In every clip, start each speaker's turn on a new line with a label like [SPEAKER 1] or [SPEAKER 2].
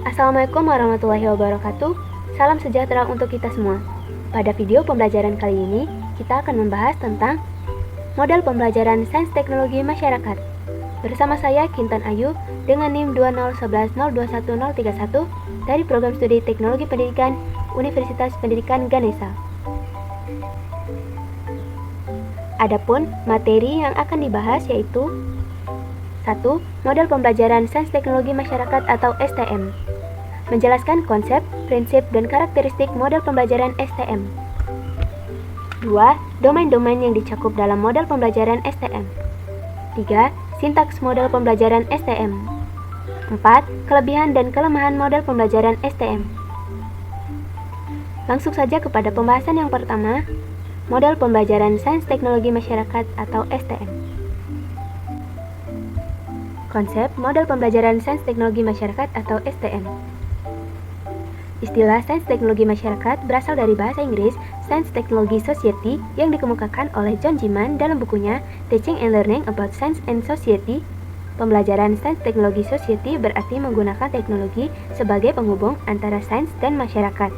[SPEAKER 1] Assalamualaikum warahmatullahi wabarakatuh. Salam sejahtera untuk kita semua. Pada video pembelajaran kali ini, kita akan membahas tentang model pembelajaran Sains Teknologi Masyarakat. Bersama saya Kintan Ayu dengan NIM 201102131 dari Program Studi Teknologi Pendidikan Universitas Pendidikan Ganesha. Adapun materi yang akan dibahas yaitu 1. Model pembelajaran Sains Teknologi Masyarakat atau STM. Menjelaskan konsep, prinsip, dan karakteristik model pembelajaran STM. 2. Domain-domain yang dicakup dalam model pembelajaran STM. 3. Sintaks model pembelajaran STM. 4. Kelebihan dan kelemahan model pembelajaran STM. Langsung saja kepada pembahasan yang pertama, model pembelajaran Sains Teknologi Masyarakat atau STM. Konsep model pembelajaran Sains Teknologi Masyarakat atau STM. Istilah Sains Teknologi Masyarakat berasal dari bahasa Inggris Science Technology Society yang dikemukakan oleh John Gimman dalam bukunya Teaching and Learning About Science and Society. Pembelajaran Sains Teknologi Society berarti menggunakan teknologi sebagai penghubung antara sains dan masyarakat.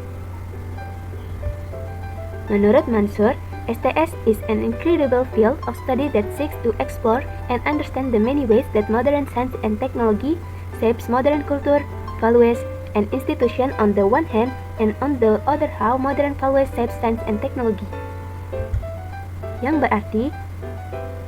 [SPEAKER 1] Menurut Mansur, STS is an incredible field of study that seeks to explore and understand the many ways that modern science and technology shapes modern culture, values, and institution on the one hand, and on the other how modern values shape science and technology. Yang berarti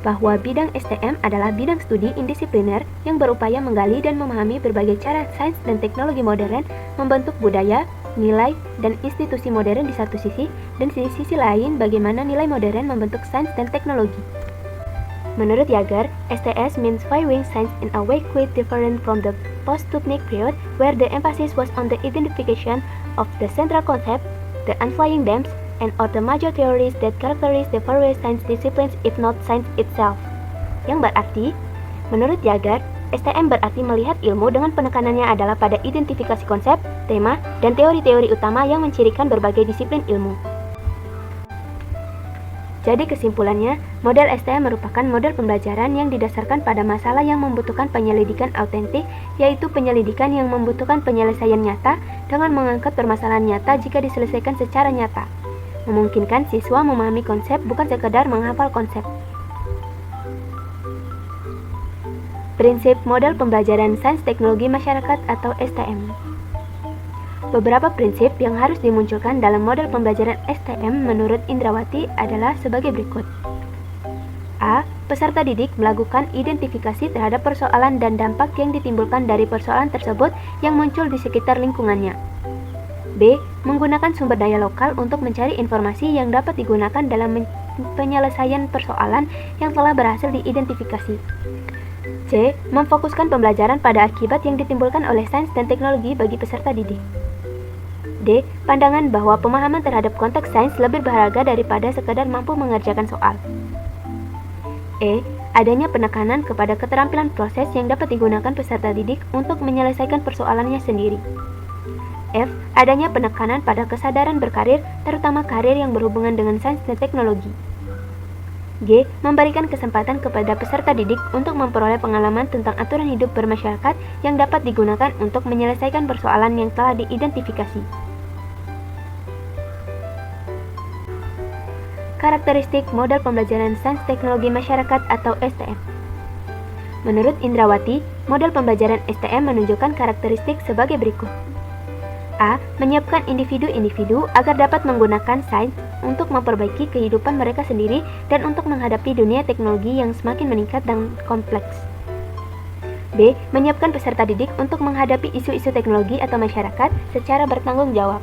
[SPEAKER 1] bahwa bidang STM adalah bidang studi indisipliner yang berupaya menggali dan memahami berbagai cara sains dan teknologi modern membentuk budaya, nilai, dan institusi modern di satu sisi, dan di sisi lain bagaimana nilai modern membentuk sains dan teknologi. Menurut Yager, STS means viewing science in a way quite different from the post-Sputnik period, where the emphasis was on the identification of the central concept, the unflying dams, and or the major theories that characterize the various science disciplines if not science itself. Yang berarti, menurut Yager, STM berarti melihat ilmu dengan penekanannya adalah pada identifikasi konsep, tema, dan teori-teori utama yang mencirikan berbagai disiplin ilmu. Jadi kesimpulannya, model STM merupakan model pembelajaran yang didasarkan pada masalah yang membutuhkan penyelidikan autentik, yaitu penyelidikan yang membutuhkan penyelesaian nyata dengan mengangkat permasalahan nyata jika diselesaikan secara nyata. Memungkinkan siswa memahami konsep bukan sekedar menghafal konsep. Prinsip model pembelajaran Sains Teknologi Masyarakat atau STM. Beberapa prinsip yang harus dimunculkan dalam model pembelajaran STM menurut Indrawati adalah sebagai berikut. A. Peserta didik melakukan identifikasi terhadap persoalan dan dampak yang ditimbulkan dari persoalan tersebut yang muncul di sekitar lingkungannya. B. Menggunakan sumber daya lokal untuk mencari informasi yang dapat digunakan dalam penyelesaian persoalan yang telah berhasil diidentifikasi. C. Memfokuskan pembelajaran pada akibat yang ditimbulkan oleh sains dan teknologi bagi peserta didik. D. Pandangan bahwa pemahaman terhadap konteks sains lebih berharga daripada sekadar mampu mengerjakan soal. E. Adanya penekanan kepada keterampilan proses yang dapat digunakan peserta didik untuk menyelesaikan persoalannya sendiri. F. Adanya penekanan pada kesadaran berkarir, terutama karir yang berhubungan dengan sains dan teknologi. G. Memberikan kesempatan kepada peserta didik untuk memperoleh pengalaman tentang aturan hidup bermasyarakat yang dapat digunakan untuk menyelesaikan persoalan yang telah diidentifikasi. Karakteristik model pembelajaran Sains Teknologi Masyarakat atau STM. Menurut Indrawati, model pembelajaran STM menunjukkan karakteristik sebagai berikut. A. Menyiapkan individu-individu agar dapat menggunakan sains untuk memperbaiki kehidupan mereka sendiri dan untuk menghadapi dunia teknologi yang semakin meningkat dan kompleks. B. Menyiapkan peserta didik untuk menghadapi isu-isu teknologi atau masyarakat secara bertanggung jawab.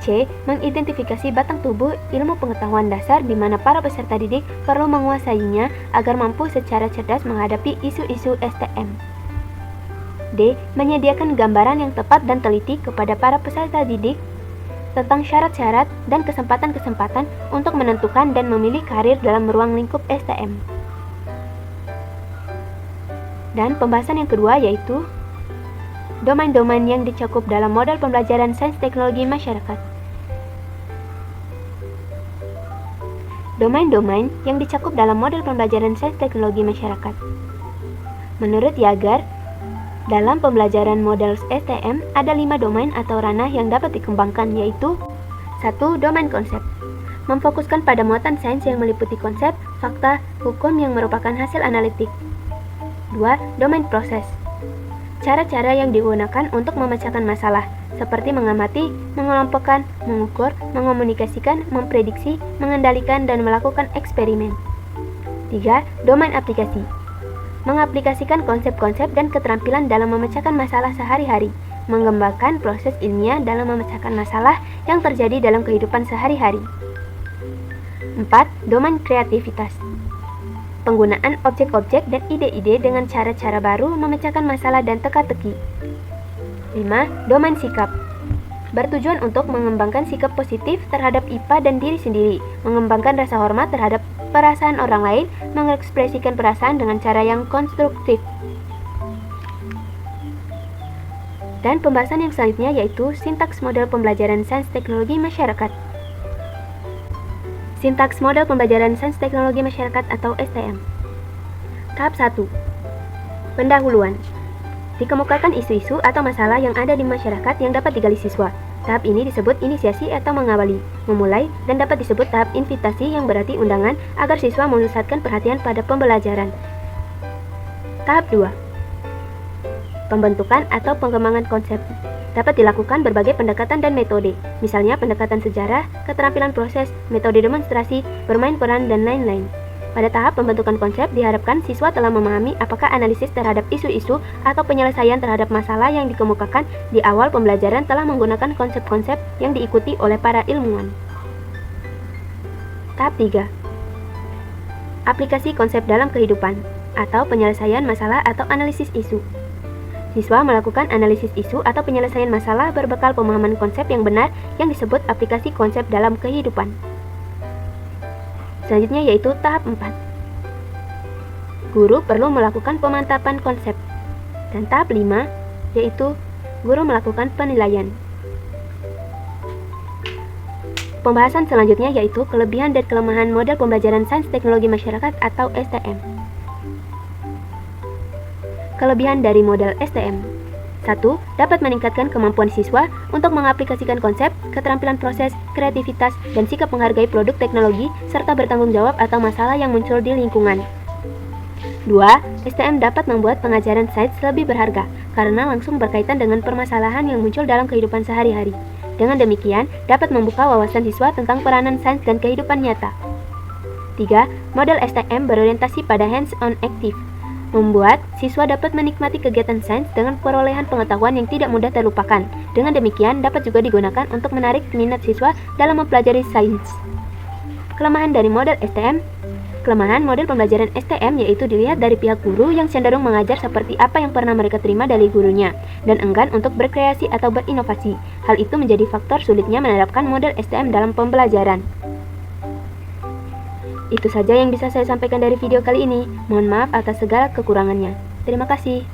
[SPEAKER 1] C. Mengidentifikasi batang tubuh ilmu pengetahuan dasar di mana para peserta didik perlu menguasainya agar mampu secara cerdas menghadapi isu-isu STM. D. Menyediakan gambaran yang tepat dan teliti kepada para peserta didik tentang syarat-syarat dan kesempatan-kesempatan untuk menentukan dan memilih karir dalam ruang lingkup STM. Dan pembahasan yang kedua yaitu domain-domain yang dicakup dalam model pembelajaran Sains Teknologi Masyarakat. Domain-domain yang dicakup dalam model pembelajaran Sains Teknologi Masyarakat. Menurut Yager, Dalam pembelajaran model STM, ada 5 domain atau ranah yang dapat dikembangkan, yaitu 1. Domain konsep, memfokuskan pada muatan sains yang meliputi konsep, fakta, hukum yang merupakan hasil analitik. 2. Domain proses, cara-cara yang digunakan untuk memecahkan masalah, seperti mengamati, mengelompokkan, mengukur, mengomunikasikan, memprediksi, mengendalikan, dan melakukan eksperimen. 3. Domain aplikasi, mengaplikasikan konsep-konsep dan keterampilan dalam memecahkan masalah sehari-hari, mengembangkan proses ilmiah dalam memecahkan masalah yang terjadi dalam kehidupan sehari-hari. 4. Domain kreativitas, penggunaan objek-objek dan ide-ide dengan cara-cara baru memecahkan masalah dan teka-teki. 5. Domain sikap, bertujuan untuk mengembangkan sikap positif terhadap IPA dan diri sendiri, mengembangkan rasa hormat terhadap perasaan orang lain, mengekspresikan perasaan dengan cara yang konstruktif. Dan pembahasan yang selanjutnya yaitu sintaks model pembelajaran sains teknologi masyarakat. Sintaks model pembelajaran sains teknologi masyarakat atau STM. Tahap 1. Pendahuluan. Dikemukakan isu-isu atau masalah yang ada di masyarakat yang dapat digali siswa. Tahap ini disebut inisiasi atau mengawali, memulai, dan dapat disebut tahap invitasi yang berarti undangan agar siswa memusatkan perhatian pada pembelajaran. Tahap 2. Pembentukan atau pengembangan konsep. Dapat dilakukan berbagai pendekatan dan metode, misalnya pendekatan sejarah, keterampilan proses, metode demonstrasi, bermain peran, dan lain-lain. Pada tahap pembentukan konsep, diharapkan siswa telah memahami apakah analisis terhadap isu-isu atau penyelesaian terhadap masalah yang dikemukakan di awal pembelajaran telah menggunakan konsep-konsep yang diikuti oleh para ilmuwan. Tahap 3. Aplikasi konsep dalam kehidupan, atau penyelesaian masalah atau analisis isu. Siswa melakukan analisis isu atau penyelesaian masalah berbekal pemahaman konsep yang benar yang disebut aplikasi konsep dalam kehidupan. Selanjutnya yaitu tahap 4. Guru perlu melakukan pemantapan konsep. Dan tahap 5 yaitu guru melakukan penilaian. Pembahasan selanjutnya yaitu kelebihan dan kelemahan model pembelajaran sains teknologi masyarakat atau STM. Kelebihan dari model STM. 1. Dapat meningkatkan kemampuan siswa untuk mengaplikasikan konsep, keterampilan proses, kreativitas, dan sikap menghargai produk teknologi, serta bertanggung jawab atas masalah yang muncul di lingkungan. 2. STM dapat membuat pengajaran sains lebih berharga, karena langsung berkaitan dengan permasalahan yang muncul dalam kehidupan sehari-hari. Dengan demikian, dapat membuka wawasan siswa tentang peranan sains dan kehidupan nyata. 3. Model STM berorientasi pada hands-on active, membuat siswa dapat menikmati kegiatan sains dengan perolehan pengetahuan yang tidak mudah terlupakan. Dengan demikian, dapat juga digunakan untuk menarik minat siswa dalam mempelajari sains. Kelemahan dari model STM. Kelemahan model pembelajaran STM yaitu dilihat dari pihak guru yang cenderung mengajar seperti apa yang pernah mereka terima dari gurunya, dan enggan untuk berkreasi atau berinovasi. Hal itu menjadi faktor sulitnya menerapkan model STM dalam pembelajaran. Itu saja yang bisa saya sampaikan dari video kali ini. Mohon maaf atas segala kekurangannya. Terima kasih.